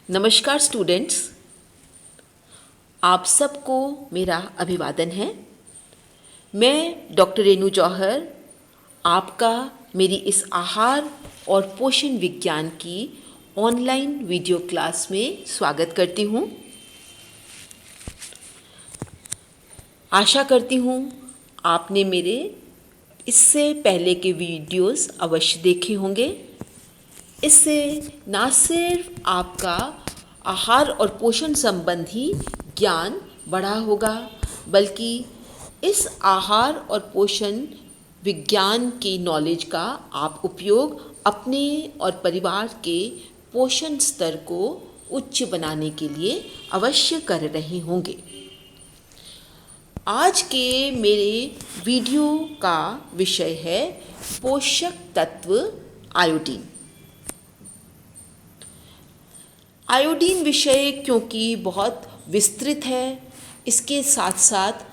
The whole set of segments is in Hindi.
नमस्कार स्टूडेंट्स, आप सबको मेरा अभिवादन है। मैं डॉक्टर रेनू जौहर आपका मेरी इस आहार और पोषण विज्ञान की ऑनलाइन वीडियो क्लास में स्वागत करती हूँ। आशा करती हूँ आपने मेरे इससे पहले के वीडियोस अवश्य देखे होंगे। इससे ना सिर्फ आपका आहार और पोषण संबंधी ज्ञान बढ़ा होगा, बल्कि इस आहार और पोषण विज्ञान की नॉलेज का आप उपयोग अपने और परिवार के पोषण स्तर को उच्च बनाने के लिए अवश्य कर रहे होंगे। आज के मेरे वीडियो का विषय है पोषक तत्व आयोडीन। आयोडीन विषय क्योंकि बहुत विस्तृत है, इसके साथ साथ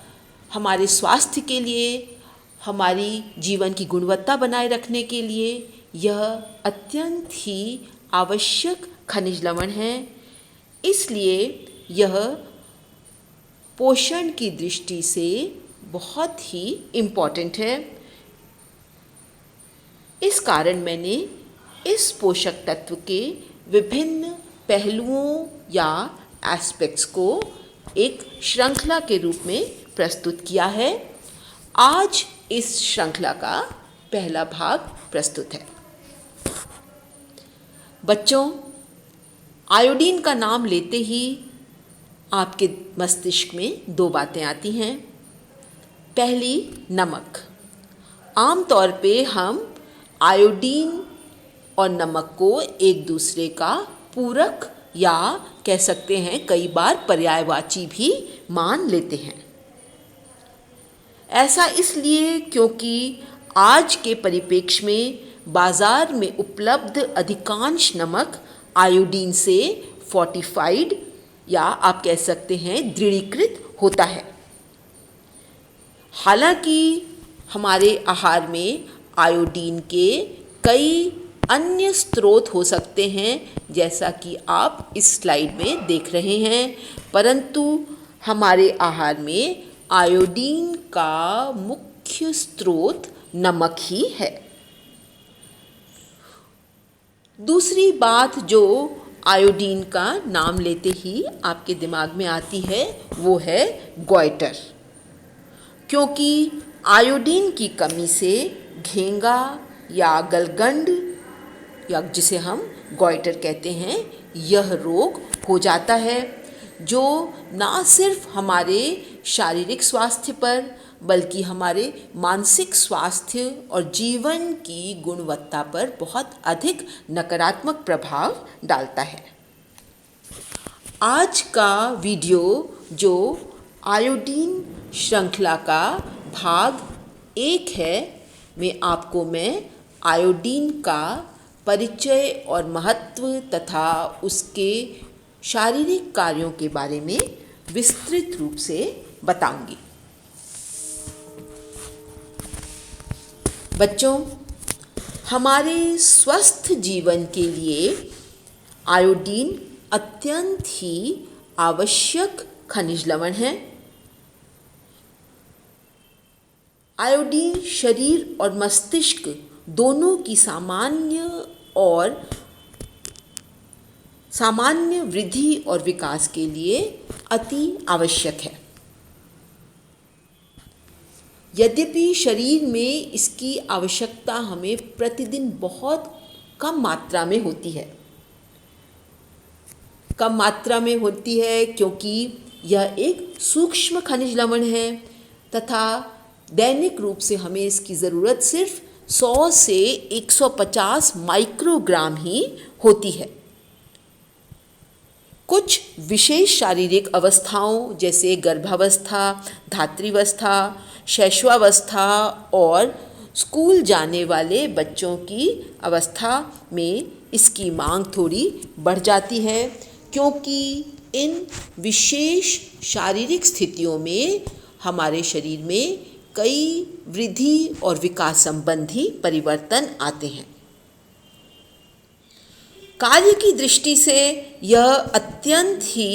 हमारे स्वास्थ्य के लिए, हमारी जीवन की गुणवत्ता बनाए रखने के लिए यह अत्यंत ही आवश्यक खनिज लवण है। इसलिए यह पोषण की दृष्टि से बहुत ही इम्पॉर्टेंट है। इस कारण मैंने इस पोषक तत्व के विभिन्न पहलुओं या एस्पेक्ट्स को एक श्रृंखला के रूप में प्रस्तुत किया है। आज इस श्रृंखला का पहला भाग प्रस्तुत है। बच्चों, आयोडीन का नाम लेते ही आपके मस्तिष्क में दो बातें आती हैं। पहली, नमक। आमतौर पे हम आयोडीन और नमक को एक दूसरे का पूरक या कह सकते हैं कई बार पर्यायवाची भी मान लेते हैं। ऐसा इसलिए क्योंकि आज के परिप्रेक्ष्य में बाजार में उपलब्ध अधिकांश नमक आयोडीन से फोर्टिफाइड या आप कह सकते हैं दृढ़ीकृत होता है। हालांकि हमारे आहार में आयोडीन के कई अन्य स्रोत हो सकते हैं, जैसा कि आप इस स्लाइड में देख रहे हैं, परंतु हमारे आहार में आयोडीन का मुख्य स्रोत नमक ही है। दूसरी बात जो आयोडीन का नाम लेते ही आपके दिमाग में आती है वो है गॉइटर, क्योंकि आयोडीन की कमी से घेंगा या गलगंड या जिसे हम गॉइटर कहते हैं, यह रोग हो जाता है, जो ना सिर्फ हमारे शारीरिक स्वास्थ्य पर बल्कि हमारे मानसिक स्वास्थ्य और जीवन की गुणवत्ता पर बहुत अधिक नकारात्मक प्रभाव डालता है। आज का वीडियो जो आयोडीन श्रृंखला का भाग 1 है, में आपको मैं आयोडीन का परिचय और महत्व तथा उसके शारीरिक कार्यों के बारे में विस्तृत रूप से बताऊंगी। बच्चों, हमारे स्वस्थ जीवन के लिए आयोडीन अत्यंत ही आवश्यक खनिज लवण है। आयोडीन शरीर और मस्तिष्क दोनों की सामान्य वृद्धि और विकास के लिए अति आवश्यक है। यद्यपि शरीर में इसकी आवश्यकता हमें प्रतिदिन बहुत कम मात्रा में होती है। कम मात्रा में होती है क्योंकि यह एक सूक्ष्म खनिज लवण है तथा दैनिक रूप से हमें इसकी ज़रूरत सिर्फ 100 से 150 माइक्रोग्राम ही होती है। कुछ विशेष शारीरिक अवस्थाओं जैसे गर्भावस्था, धात्रीवस्था, शैशवावस्था और स्कूल जाने वाले बच्चों की अवस्था में इसकी मांग थोड़ी बढ़ जाती है, क्योंकि इन विशेष शारीरिक स्थितियों में हमारे शरीर में कई वृद्धि और विकास संबंधी परिवर्तन आते हैं। कार्य की दृष्टि से यह अत्यंत ही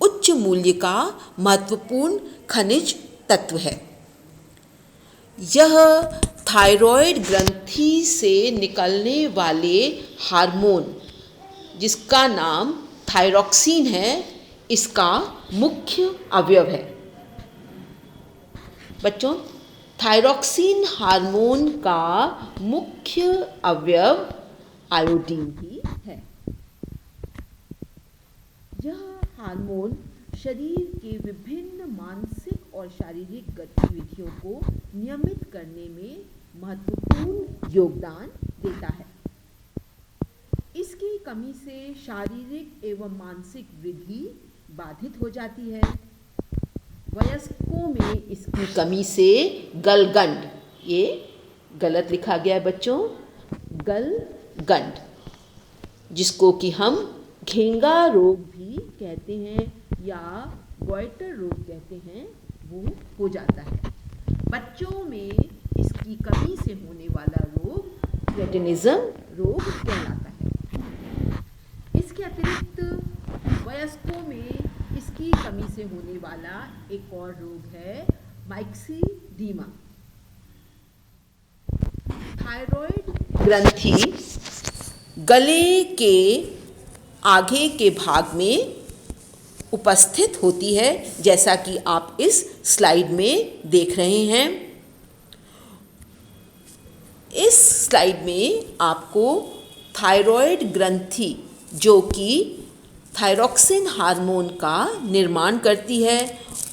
उच्च मूल्य का महत्वपूर्ण खनिज तत्व है। यह थायराइड ग्रंथि से निकलने वाले हार्मोन, जिसका नाम थायरॉक्सिन है, इसका मुख्य अवयव है। बच्चों, थायरॉक्सिन हार्मोन का मुख्य अवयव आयोडीन ही है। यह हार्मोन शरीर के विभिन्न मानसिक और शारीरिक गतिविधियों को नियमित करने में महत्वपूर्ण योगदान देता है। इसकी कमी से शारीरिक एवं मानसिक वृद्धि बाधित हो जाती है। वयस्कों में इसकी कमी से गलगंड, ये गलत लिखा गया है बच्चों, गलगंड, जिसको कि हम घेंगा रोग भी कहते हैं या गॉइटर रोग कहते हैं, वो हो जाता है। बच्चों में इसकी कमी से होने वाला रोग क्रेटिनिज्म रोग कहलाता है। इसके अतिरिक्त वयस्कों में इसकी कमी से होने वाला एक और रोग है माइक्सीडीमा। थायराइड ग्रंथि गले के आगे के भाग में उपस्थित होती है, जैसा कि आप इस स्लाइड में देख रहे हैं। इस स्लाइड में आपको थायराइड ग्रंथि, जो कि थायरॉक्सिन हार्मोन का निर्माण करती है,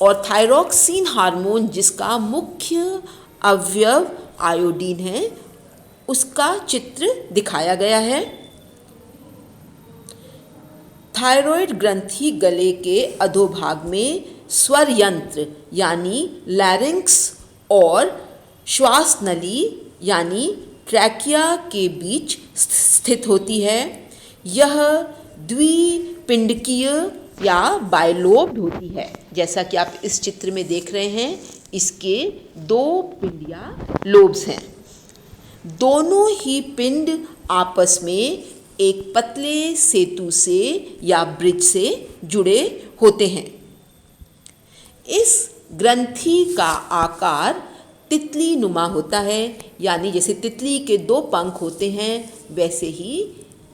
और थायरॉक्सिन हार्मोन जिसका मुख्य अवयव आयोडीन है, उसका चित्र दिखाया गया है। थायराइड ग्रंथि गले के अधोभाग में स्वर यंत्र यानी लैरिंक्स और श्वास नली यानी ट्रैकिया के बीच स्थित होती है। यह द्विपिंडकीय या बाइलोब्ड होती है, जैसा कि आप इस चित्र में देख रहे हैं। इसके 2 पिंड या लोब्स हैं। दोनों ही पिंड आपस में एक पतले सेतु से या ब्रिज से जुड़े होते हैं। इस ग्रंथि का आकार तितली नुमा होता है, यानी जैसे तितली के 2 पंख होते हैं, वैसे ही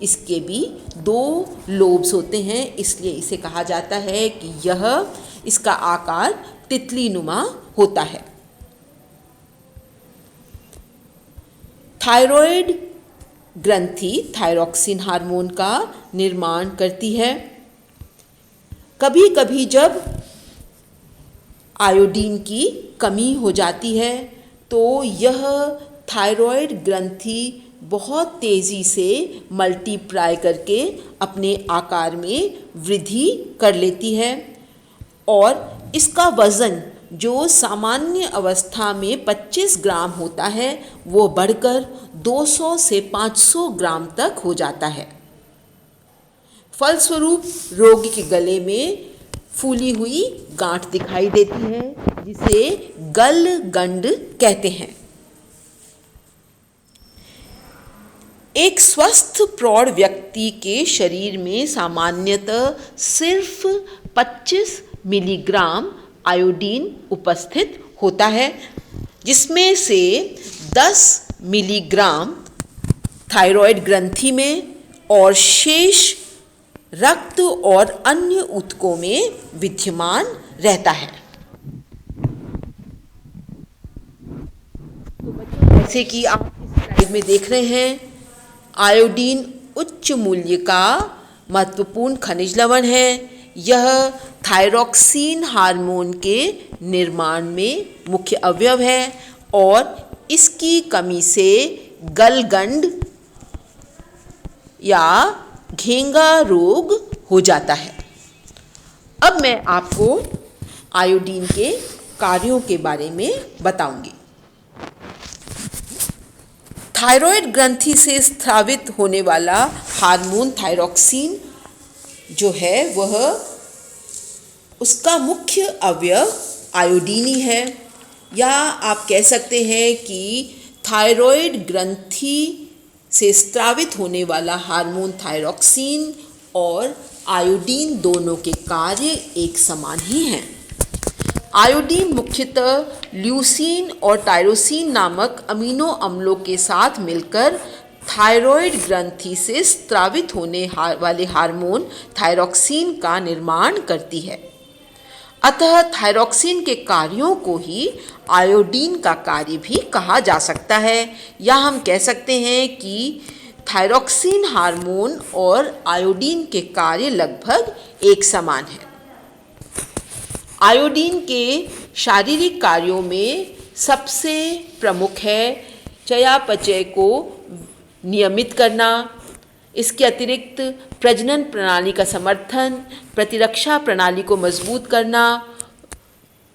इसके भी 2 लोब्स होते हैं। इसलिए इसे कहा जाता है कि इसका आकार तितली नुमा होता है। थायराइड ग्रंथि थायरॉक्सिन हार्मोन का निर्माण करती है। कभी कभी जब आयोडीन की कमी हो जाती है तो यह थायराइड ग्रंथि बहुत तेज़ी से मल्टीप्लाई करके अपने आकार में वृद्धि कर लेती है, और इसका वज़न जो सामान्य अवस्था में 25 ग्राम होता है, वो बढ़कर 200 से 500 ग्राम तक हो जाता है। फलस्वरूप रोगी के गले में फूली हुई गांठ दिखाई देती है, जिसे गलगंड कहते हैं। एक स्वस्थ प्रौढ़ व्यक्ति के शरीर में सामान्यतः सिर्फ 25 मिलीग्राम आयोडीन उपस्थित होता है, जिसमें से 10 मिलीग्राम थायराइड ग्रंथि में और शेष रक्त और अन्य ऊतकों में विद्यमान रहता है। तो बच्चों, जैसे कि आप इस स्लाइड में देख रहे हैं, आयोडीन उच्च मूल्य का महत्वपूर्ण खनिज लवण है। यह थायरॉक्सिन हार्मोन के निर्माण में मुख्य अवयव है और इसकी कमी से गलगंड या घेंगा रोग हो जाता है। अब मैं आपको आयोडीन के कार्यों के बारे में बताऊंगी। थायराइड ग्रंथि से स्रावित होने वाला हार्मोन थायरॉक्सिन जो है वह उसका मुख्य अवयव आयोडीन ही है, या आप कह सकते हैं कि थायराइड ग्रंथि से स्रावित होने वाला हार्मोन थायरॉक्सिन और आयोडीन दोनों के कार्य एक समान ही हैं। आयोडीन मुख्यतः ल्यूसीन और टायरोसिन नामक अमीनो अम्लों के साथ मिलकर थायरॉइड ग्रंथि से स्रावित होने वाले हार्मोन थायरॉक्सिन का निर्माण करती है। अतः थायरॉक्सिन के कार्यों को ही आयोडीन का कार्य भी कहा जा सकता है, या हम कह सकते हैं कि थायरॉक्सिन हार्मोन और आयोडीन के कार्य लगभग एक समान है। आयोडीन के शारीरिक कार्यों में सबसे प्रमुख है चयापचय को नियमित करना। इसके अतिरिक्त प्रजनन प्रणाली का समर्थन, प्रतिरक्षा प्रणाली को मजबूत करना,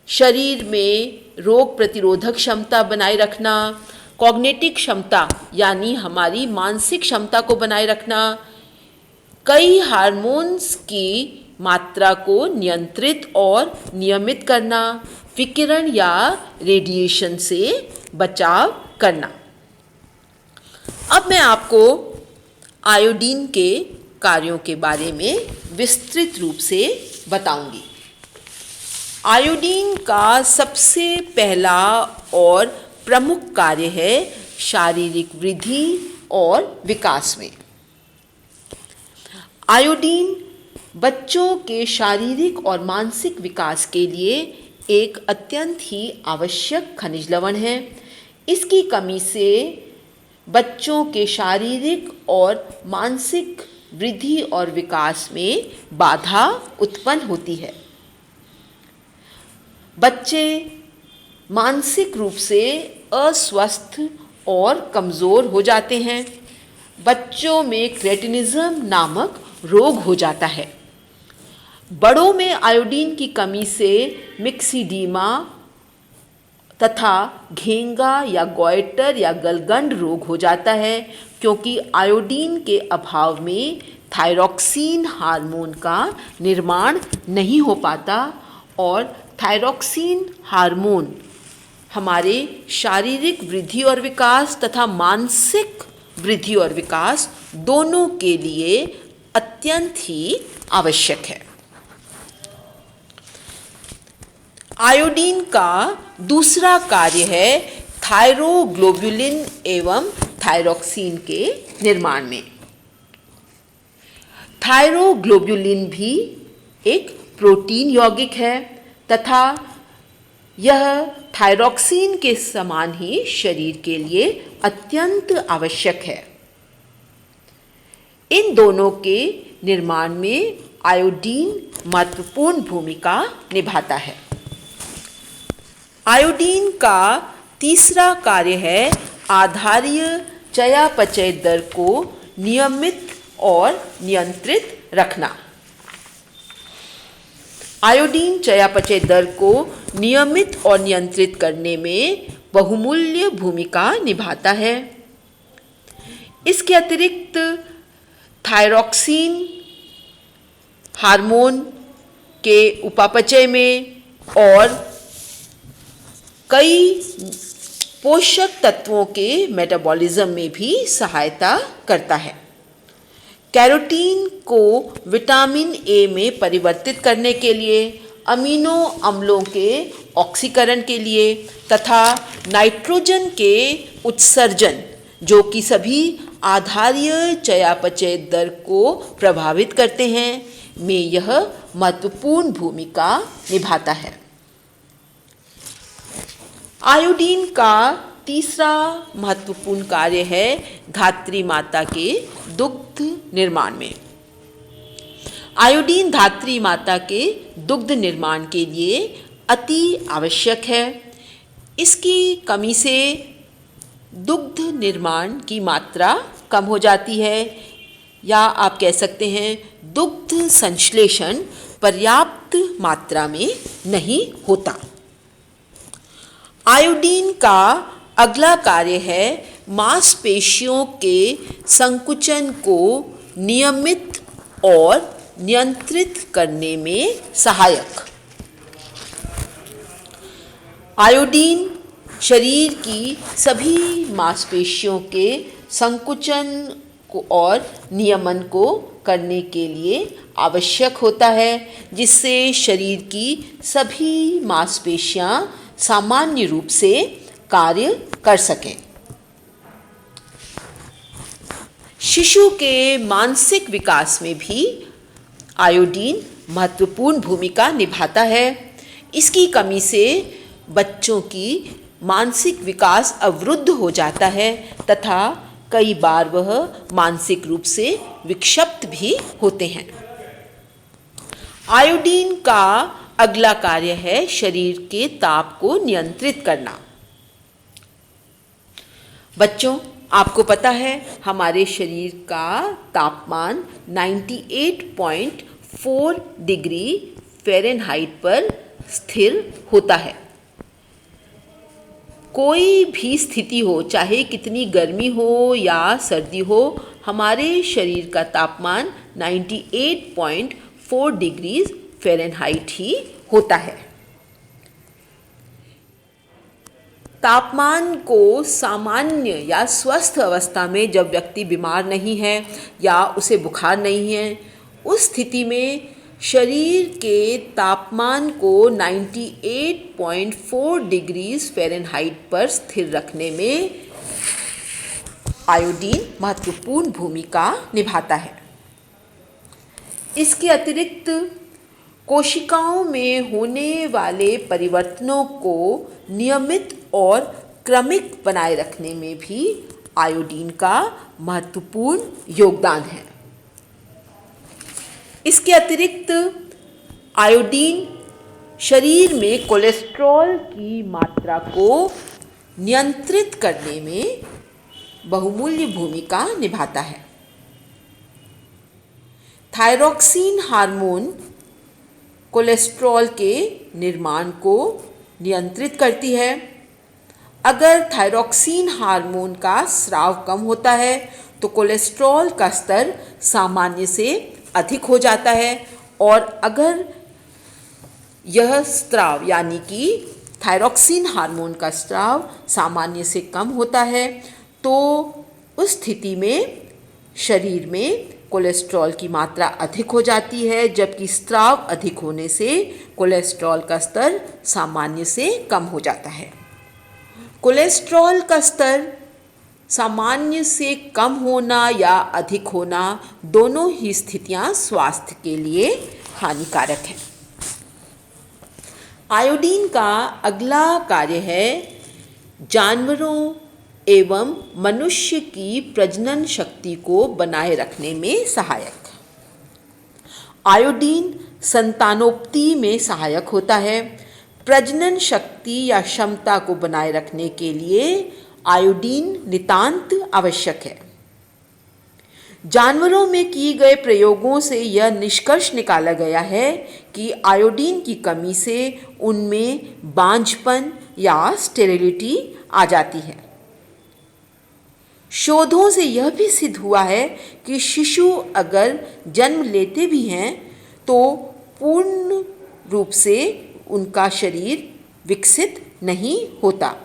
शरीर में रोग प्रतिरोधक क्षमता बनाए रखना, कॉग्निटिव क्षमता यानी हमारी मानसिक क्षमता को बनाए रखना, कई हार्मोन्स की मात्रा को नियंत्रित और नियमित करना, विकिरण या रेडिएशन से बचाव करना। अब मैं आपको आयोडीन के कार्यों के बारे में विस्तृत रूप से बताऊंगी। आयोडीन का सबसे पहला और प्रमुख कार्य है शारीरिक वृद्धि और विकास में। आयोडीन बच्चों के शारीरिक और मानसिक विकास के लिए एक अत्यंत ही आवश्यक खनिज लवण है। इसकी कमी से बच्चों के शारीरिक और मानसिक वृद्धि और विकास में बाधा उत्पन्न होती है। बच्चे मानसिक रूप से अस्वस्थ और कमज़ोर हो जाते हैं। बच्चों में क्रेटिनिज्म नामक रोग हो जाता है। बड़ों में आयोडीन की कमी से मिक्सीडीमा तथा घेंगा या गॉइटर या गलगंड रोग हो जाता है, क्योंकि आयोडीन के अभाव में थायरॉक्सिन हार्मोन का निर्माण नहीं हो पाता और थायरॉक्सिन हार्मोन हमारे शारीरिक वृद्धि और विकास तथा मानसिक वृद्धि और विकास दोनों के लिए अत्यंत ही आवश्यक है। आयोडीन का दूसरा कार्य है थायरोग्लोबुलिन एवं थायरॉक्सिन के निर्माण में। थायरोग्लोबुलिन भी एक प्रोटीन यौगिक है तथा यह थायरॉक्सिन के समान ही शरीर के लिए अत्यंत आवश्यक है। इन दोनों के निर्माण में आयोडीन महत्वपूर्ण भूमिका निभाता है। आयोडीन का तीसरा कार्य है आधारीय चयापचय दर को नियमित और नियंत्रित रखना। आयोडीन चयापचय दर को नियमित और नियंत्रित करने में बहुमूल्य भूमिका निभाता है। इसके अतिरिक्त थायरॉक्सिन हार्मोन के उपापचय में और कई पोषक तत्वों के मेटाबॉलिज्म में भी सहायता करता है। कैरोटीन को विटामिन ए में परिवर्तित करने के लिए, अमीनो अम्लों के ऑक्सीकरण के लिए तथा नाइट्रोजन के उत्सर्जन जो कि सभी आधारीय चयापचय दर को प्रभावित करते हैं में यह महत्वपूर्ण भूमिका निभाता है। आयोडीन का तीसरा महत्वपूर्ण कार्य है धात्री माता के दुग्ध निर्माण में। आयोडीन धात्री माता के दुग्ध निर्माण के लिए अति आवश्यक है। इसकी कमी से दुग्ध निर्माण की मात्रा कम हो जाती है, या आप कह सकते हैं दुग्ध संश्लेषण पर्याप्त मात्रा में नहीं होता। आयोडीन का अगला कार्य है मांसपेशियों के संकुचन को नियमित और नियंत्रित करने में सहायक। आयोडीन शरीर की सभी मांसपेशियों के संकुचन को और नियमन को करने के लिए आवश्यक होता है, जिससे शरीर की सभी मांसपेशियां सामान्य रूप से कार्य कर सकें। शिशु के मानसिक विकास में भी आयोडीन महत्वपूर्ण भूमिका निभाता है। इसकी कमी से बच्चों की मानसिक विकास अवरुद्ध हो जाता है तथा कई बार वह मानसिक रूप से विक्षिप्त भी होते हैं। आयोडीन का अगला कार्य है शरीर के ताप को नियंत्रित करना। बच्चों, आपको पता है हमारे शरीर का तापमान 98.4 डिग्री फ़ारेनहाइट पर स्थिर होता है। कोई भी स्थिति हो, चाहे कितनी गर्मी हो या सर्दी हो, हमारे शरीर का तापमान 98.4 डिग्री फ़ारेनहाइट ही होता है। तापमान को सामान्य या स्वस्थ अवस्था में, जब व्यक्ति बीमार नहीं है या उसे बुखार नहीं है, उस स्थिति में शरीर के तापमान को 98.4 डिग्री फ़ारेनहाइट पर स्थिर रखने में आयोडीन महत्वपूर्ण भूमिका निभाता है। इसके अतिरिक्त कोशिकाओं में होने वाले परिवर्तनों को नियमित और क्रमिक बनाए रखने में भी आयोडीन का महत्वपूर्ण योगदान है। इसके अतिरिक्त आयोडीन शरीर में कोलेस्ट्रॉल की मात्रा को नियंत्रित करने में बहुमूल्य भूमिका निभाता है। थायरॉक्सिन हार्मोन कोलेस्ट्रॉल के निर्माण को नियंत्रित करती है। अगर थायरॉक्सिन हार्मोन का स्राव कम होता है तो कोलेस्ट्रॉल का स्तर सामान्य से अधिक हो जाता है, और अगर यह स्राव यानी कि थायरॉक्सिन हार्मोन का स्राव सामान्य से कम होता है तो उस स्थिति में शरीर में कोलेस्ट्रॉल की मात्रा अधिक हो जाती है, जबकि स्राव अधिक होने से कोलेस्ट्रॉल का स्तर सामान्य से कम हो जाता है। कोलेस्ट्रॉल का स्तर सामान्य से कम होना या अधिक होना, दोनों ही स्थितियां स्वास्थ्य के लिए हानिकारक है। आयोडीन का अगला कार्य है जानवरों एवं मनुष्य की प्रजनन शक्ति को बनाए रखने में सहायक। आयोडीन संतानोत्पत्ति में सहायक होता है। प्रजनन शक्ति या क्षमता को बनाए रखने के लिए आयोडीन नितांत आवश्यक है। जानवरों में किए गए प्रयोगों से यह निष्कर्ष निकाला गया है कि आयोडीन की कमी से उनमें बांझपन या स्टेरिलिटी आ जाती है। शोधों से यह भी सिद्ध हुआ है कि शिशु अगर जन्म लेते भी हैं तो पूर्ण रूप से उनका शरीर विकसित नहीं होता।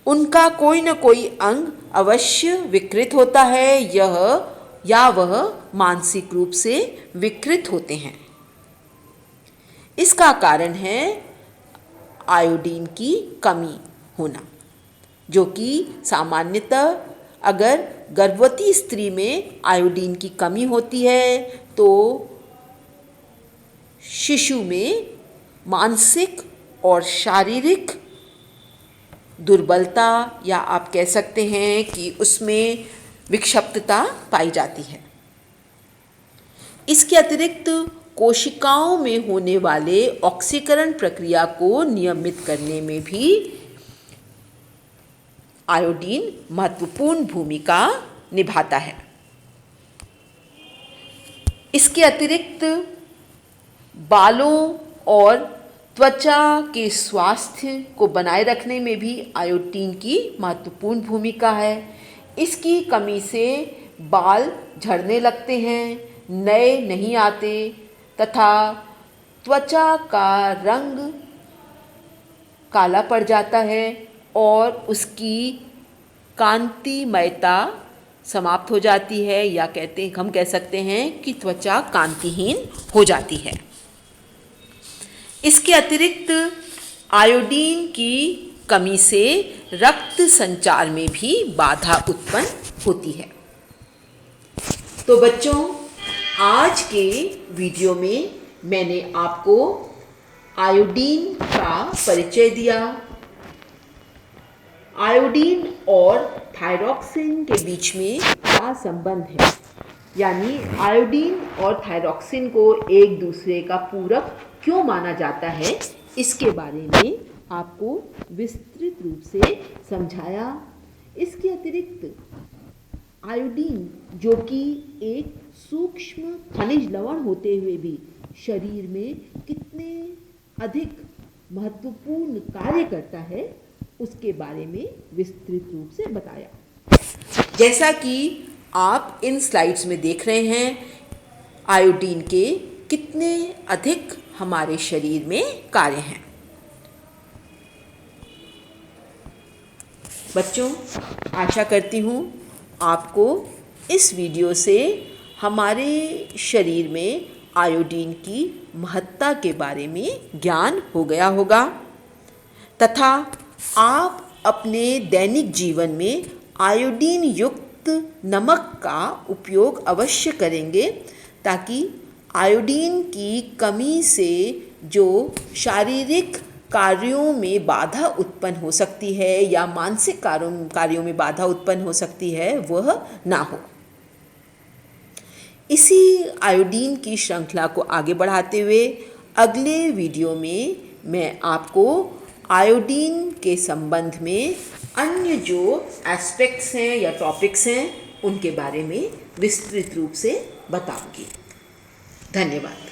उनका कोई न कोई अंग अवश्य विकृत होता है, या वह मानसिक रूप से विकृत होते हैं। इसका कारण है आयोडीन की कमी होना, जो कि सामान्यतः अगर गर्भवती स्त्री में आयोडीन की कमी होती है तो शिशु में मानसिक और शारीरिक दुर्बलता, या आप कह सकते हैं कि उसमें विक्षिप्तता पाई जाती है। इसके अतिरिक्त कोशिकाओं में होने वाले ऑक्सीकरण प्रक्रिया को नियमित करने में भी आयोडीन महत्वपूर्ण भूमिका निभाता है। इसके अतिरिक्त बालों और त्वचा के स्वास्थ्य को बनाए रखने में भी आयोडीन की महत्वपूर्ण भूमिका है। इसकी कमी से बाल झड़ने लगते हैं, नए नहीं आते तथा त्वचा का रंग काला पड़ जाता है और उसकी कांतिमयता समाप्त हो जाती है, या हम कह सकते हैं कि त्वचा कांतिहीन हो जाती है। इसके अतिरिक्त आयोडीन की कमी से रक्त संचार में भी बाधा उत्पन्न होती है। तो बच्चों, आज के वीडियो में मैंने आपको आयोडीन का परिचय दिया। आयोडीन और थायरॉक्सिन के बीच में क्या संबंध है, यानी आयोडीन और थायरॉक्सिन को एक दूसरे का पूरक क्यों माना जाता है, इसके बारे में आपको विस्तृत रूप से समझाया। इसके अतिरिक्त आयोडीन, जो कि एक सूक्ष्म खनिज लवण होते हुए भी शरीर में कितने अधिक महत्वपूर्ण कार्य करता है, उसके बारे में विस्तृत रूप से बताया। जैसा कि आप इन स्लाइड्स में देख रहे हैं, आयोडीन के कितने अधिक हमारे शरीर में कार्य हैं। बच्चों, आशा करती हूँ आपको इस वीडियो से हमारे शरीर में आयोडीन की महत्ता के बारे में ज्ञान हो गया होगा, तथा आप अपने दैनिक जीवन में आयोडीन युक्त नमक का उपयोग अवश्य करेंगे, ताकि आयोडीन की कमी से जो शारीरिक कार्यों में बाधा उत्पन्न हो सकती है या मानसिक कार्यों में बाधा उत्पन्न हो सकती है, वह ना हो। इसी आयोडीन की श्रृंखला को आगे बढ़ाते हुए अगले वीडियो में मैं आपको आयोडीन के संबंध में अन्य जो एस्पेक्ट्स हैं या टॉपिक्स हैं, उनके बारे में विस्तृत रूप से बताऊंगी। धन्यवाद।